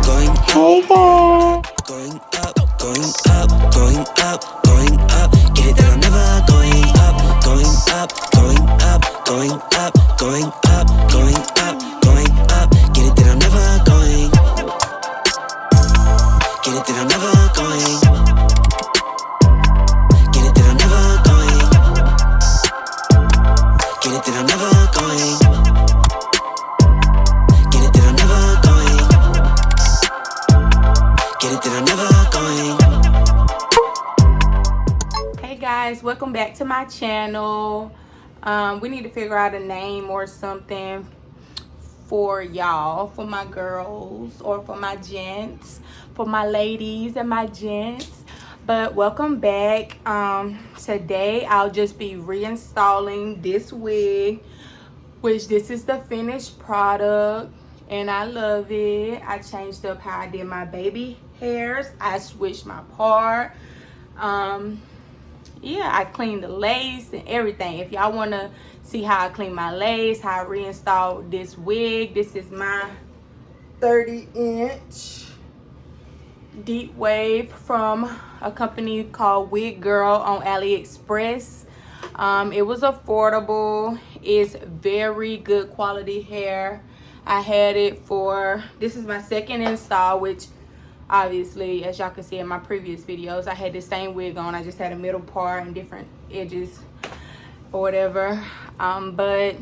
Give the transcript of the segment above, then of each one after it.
Hey guys. Going up, going up, going up, going up. Get it that I'm never going up, going up, going up, going up, going up, going up, going up. Get it that I'm never going. Get it that I'm never going. Get it that I'm never going. Get it that I'm never going. Get it that I'm never going. Get it that I'm never going. Hey guys, welcome back to my channel. We need to figure out a name or something for y'all, for my girls or for my gents, for my ladies and my gents. But welcome back. Today I'll just be reinstalling this wig, which this is the finished product and I love it. I changed up how I did my baby hairs. I switched my part. Yeah, I cleaned the lace and everything. If y'all want to see how I clean my lace, how I reinstalled this wig, this is my 30-inch deep wave from a company called Wig Girl on AliExpress. It was affordable. It's very good quality hair. I had it for, this is my second install, which obviously, as y'all can see in my previous videos, I had the same wig on. I just had a middle part and different edges or whatever. But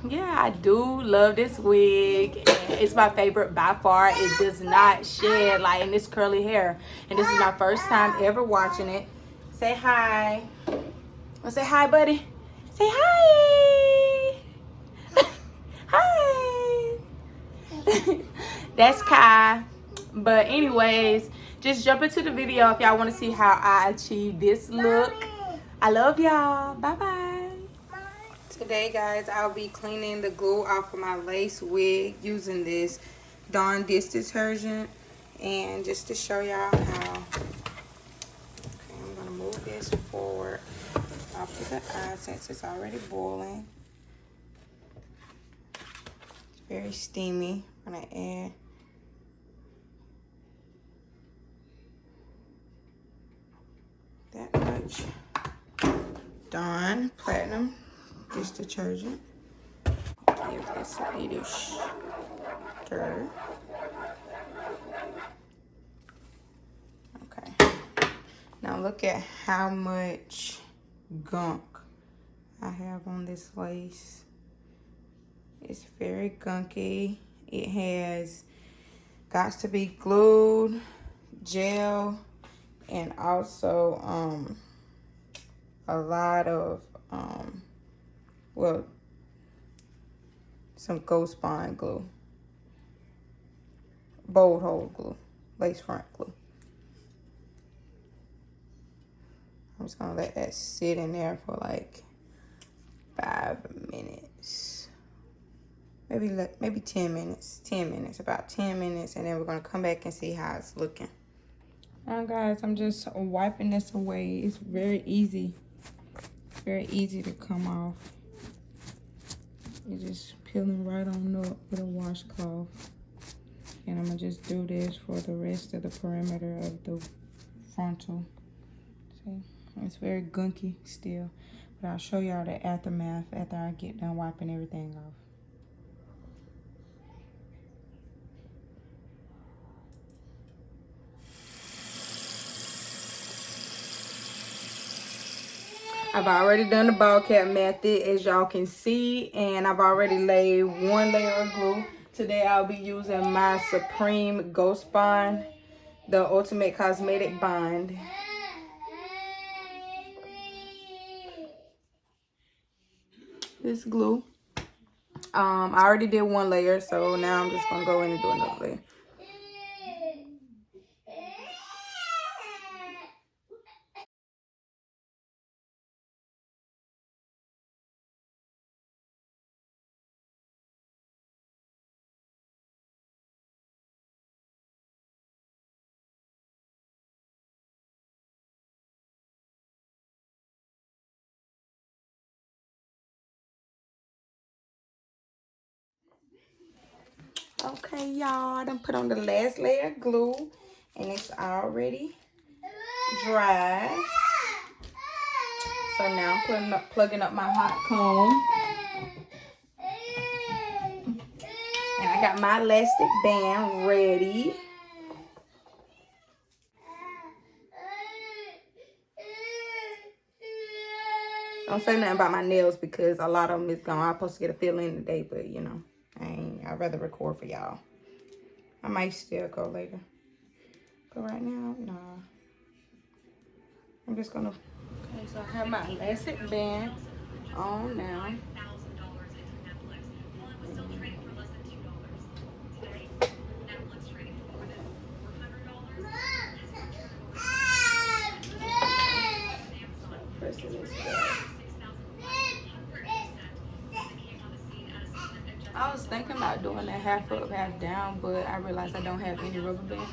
yeah, I do love this wig. It's my favorite by far. It does not shed like in this curly hair. And this is my first time ever watching it. Say hi. Well, say hi, buddy. Say hi. Hi. That's Kai. But anyways, just jump into the video if y'all want to see how I achieve this look. I love y'all. Bye bye. Today guys, I'll be cleaning the glue off of my lace wig using this Dawn dish detergent. And just to show y'all how. Okay, I'm gonna move this forward off of the eye since it's already boiling. It's very steamy. I'm gonna add that much Dawn Platinum dish detergent. Give this a little stir. Okay. Now look at how much gunk I have on this lace. It's very gunky. It has got to be glued, gel, and also a lot of well, some ghost bond glue, bold hole glue, lace front glue. I'm just gonna let that sit in there for like 5 minutes, maybe 10 minutes, about 10 minutes, and then we're gonna come back and see how it's looking. Now guys, I'm just wiping this away. It's very easy to come off. It's just peeling right on up with a washcloth. And I'm gonna just do this for the rest of the perimeter of the frontal. See, it's very gunky still, but I'll show y'all the aftermath after I get done wiping everything off. I've already done the ball cap method, as y'all can see, and I've already laid one layer of glue. Today I'll be using my Supreme Ghost Bond, the Ultimate Cosmetic Bond. This glue. I already did one layer, so now I'm just gonna go in and do another layer. Okay, y'all, I done put on the last layer of glue, and it's already dry. So now I'm plugging up my hot comb. And I got my elastic band ready. Don't say nothing about my nails because a lot of them is gone. I'm supposed to get a fill in today, but you know, I'd rather record for y'all. I might still go later. But right now, nah. I'm just gonna, okay, so I have my elastic band on now. Pressing this back. I was thinking about doing that half up, half down, but I realized I don't have any rubber bands.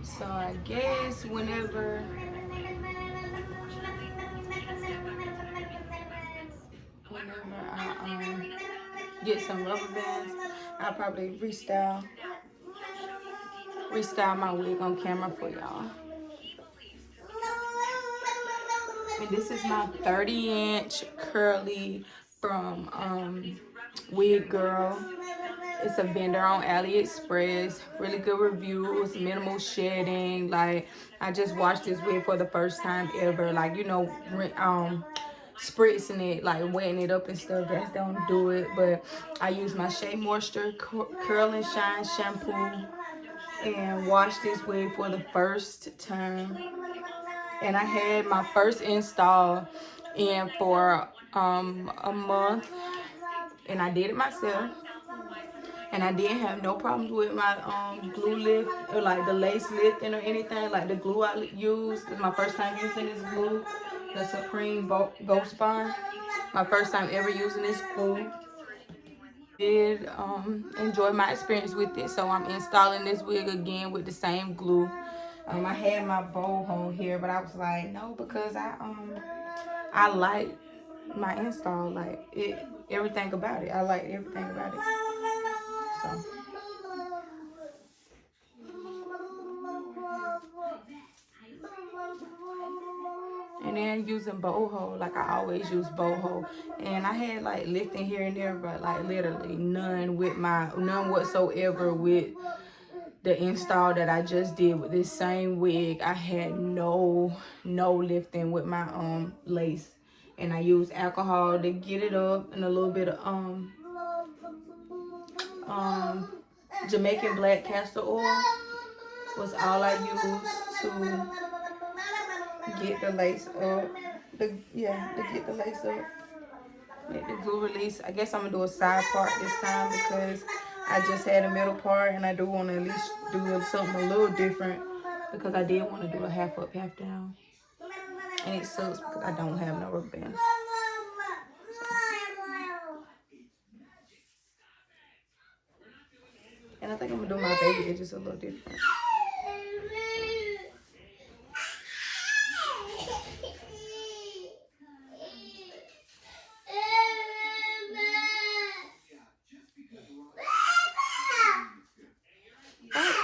So I guess whenever I get some rubber bands, I'll probably restyle my wig on camera for y'all. And this is my 30-inch curly from Wig Girl. It's a vendor on AliExpress. Really good reviews, minimal shedding. Like, I just washed this wig for the first time ever. Like, you know, spritzing it, like wetting it up and stuff, that don't do it. But I use my Shea Moisture Curl and Shine shampoo and washed this wig for the first time. And I had my first install in for a month, and I did it myself. And I didn't have no problems with my glue lift or like the lace lifting or anything. Like the glue I used, this is my first time using this glue, the Supreme Ghost Bond. My first time ever using this glue. Did enjoy my experience with it, so I'm installing this wig again with the same glue. I had my bow hole here, but I was like, no, because I like my install, like everything about it. I like everything about it. So. And then using boho, like I always use boho. And I had like lifting here and there, but like literally none whatsoever with the install that I just did with this same wig. I had no lifting with my lace. And I used alcohol to get it up and a little bit of Jamaican black castor oil was all I used to get the lace up. To get the lace up. Make the glue release. I guess I'm gonna do a side part this time because I just had a middle part and I do want to at least do something a little different because I did want to do a half up, half down. And it sucks because I don't have no rubber bands. And I think I'm gonna do my baby edges a little different.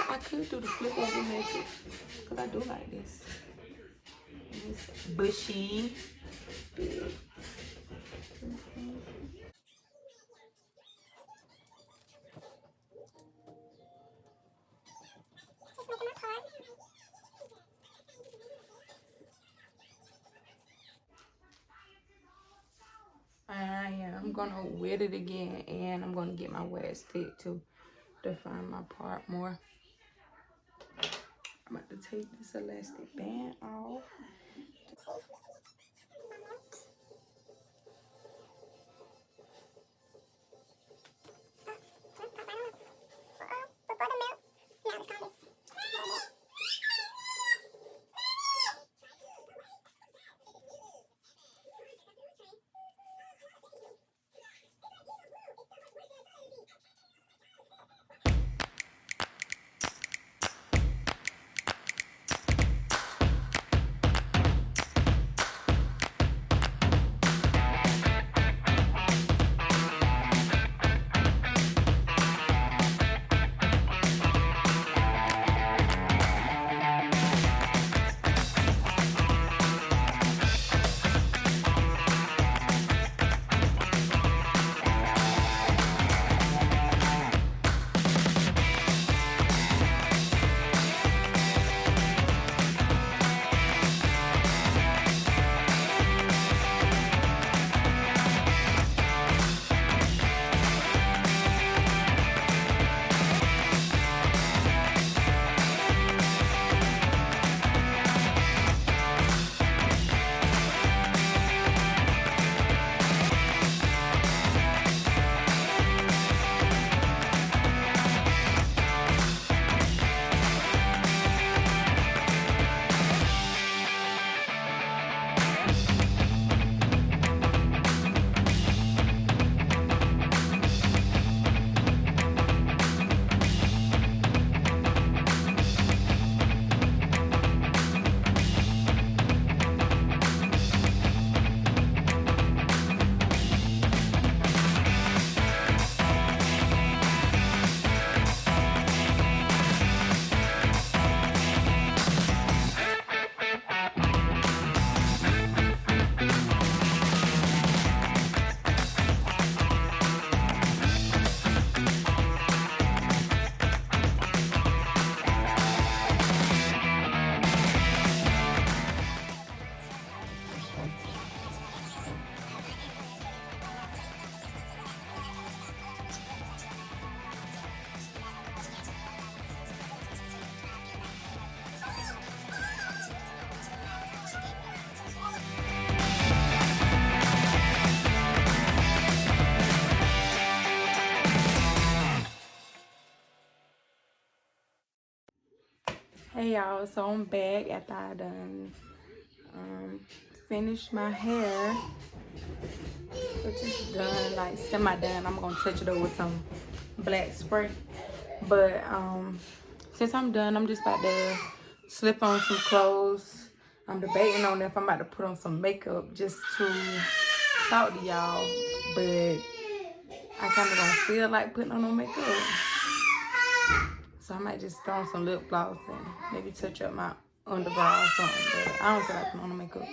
I could do the flip over method because I do like this. And it's bushy. Big. I'm gonna wet it again, and I'm gonna get my wet stick to define my part more. I'm about to take this elastic band off. Hey y'all, so I'm back after I done finished my hair, which is done, like semi-done. I'm gonna touch it up with some black spray. But since I'm done, I'm just about to slip on some clothes. I'm debating on if I'm about to put on some makeup just to talk to y'all, but I kind of don't feel like putting on no makeup. So I might just throw on some lip gloss and maybe touch up my underbrow or something. But I don't feel like putting on the makeup.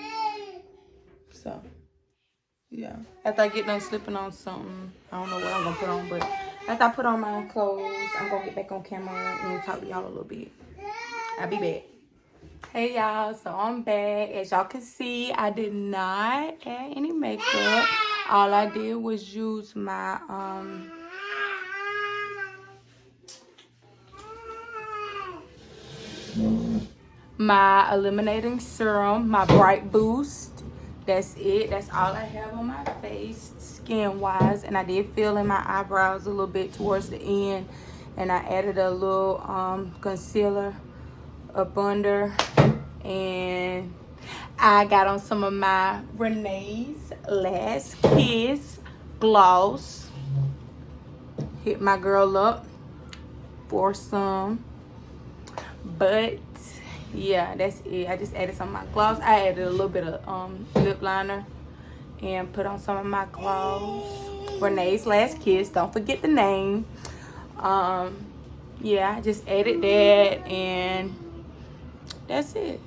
So, yeah. After I get done slipping on something, I don't know what I'm going to put on. But after I put on my clothes, I'm going to get back on camera and talk to y'all a little bit. I'll be back. Hey, y'all. So, I'm back. As y'all can see, I did not add any makeup. All I did was use my my illuminating serum, my bright boost. That's it. That's all I have on my face skin wise. And I did fill in my eyebrows a little bit towards the end, and I added a little concealer up under, and I got on some of my Renee's Last Kiss gloss. Hit my girl up for some, but yeah, that's it. I just added some of my gloss. I added a little bit of lip liner and put on some of my gloss. Renee's Last Kiss, don't forget the name. Yeah, I just added that, and that's it.